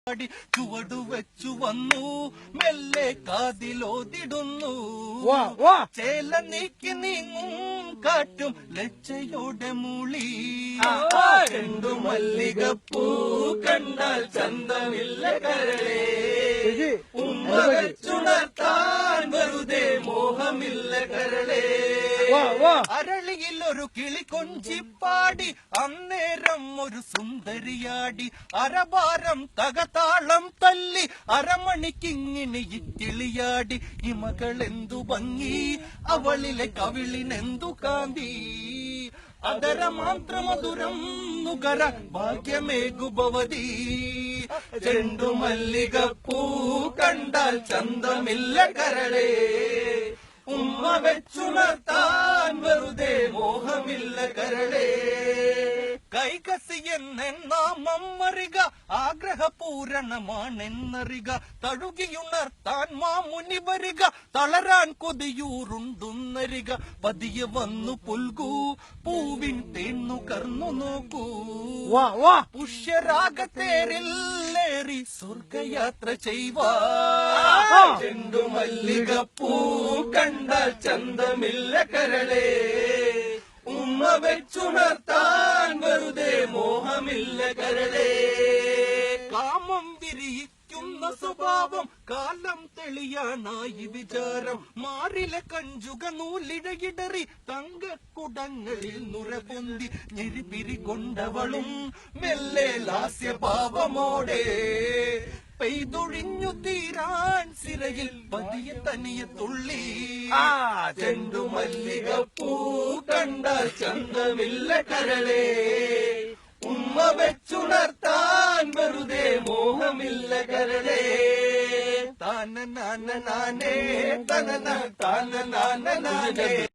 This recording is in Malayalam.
ചുവടു വെച്ചു വന്നു മെല്ലെ കാതിലോതിടുന്നു ചേല നീക്കി നീങ്ങും കാറ്റും ലജ്ജയോടെ മൂളി രണ്ടു മല്ലികപ്പൂ കണ്ടാൽ ചന്തമില്ല കരളേ ഉമ്മ വെച്ചുണർത്താൻ വെറുതെ മോഹമില്ല കരളേ അരളിയിൽ ഒരു കിളി കൊഞ്ചിപ്പാടി അന്നേരം ഒരു സുന്ദരിയാടി അരഭാരം തകതാളം തല്ലി അരമണിക്കിങ്ങിണി ഇക്കിളിയാടി ഇമകളെന്തു ഭംഗി അവളിലെ കവിളിനെന്തു കാന്തി അതരമാത്രമധുരം നുകര ഭാഗ്യമേകുഭവതി ചെണ്ടു മല്ലികപ്പൂ കണ്ടാൽ ചന്തമില്ല കരളേ ഉമ്മ വെച്ചുണർത്താൻ വെറുതെ മോഹമില്ല കരളേ കൈകസി എന്നാമറിക ആഗ്രഹപൂരണമാണെന്നറിക തഴുകിയുണർത്താൻ മാമുനി വരിക തളരാൻ കൊതിയൂറുണ്ടുന്നരിക പതിയെ വന്നു പുൽകൂ പൂവിൻ തേന്നു കർന്നു നോക്കൂ പുഷ്യരാഗത്തേരില്ലേറി സ്വർഗയാത്ര ചെയ്യുവാ ചെണ്ടു മല്ലികപ്പൂ കണ്ടാൽ ചന്തമില്ല കരളേ ഉമ്മ വെച്ചുണർത്താൻ വെറുതെ മോഹമില്ല കരളേ കാമം വിരിയിക്കുന്ന സ്വഭാവം കാലം തെളിയാനായി വിചാരം മാറിലെ കഞ്ചുക നൂലിഴകിടറി തങ്കക്കുടങ്ങളിൽ നുരപൊന്തി ഞെരിപിരി കൊണ്ടവളും മെല്ലെ ലാസ്യഭാവമോടെ പെയ്തൊഴിഞ്ഞു തീരാൻ സിരയിൽ പതിയെ തനിയെ തുള്ളി ചെണ്ടു മല്ലികപ്പൂ കണ്ടാൽ ചന്തമില്ല കരളേ ഉമ്മ വെച്ചുണർത്താൻ വെറുതെ മോഹമില്ല കരളേ താന നാന നാനേ തന താന നാന നാനേ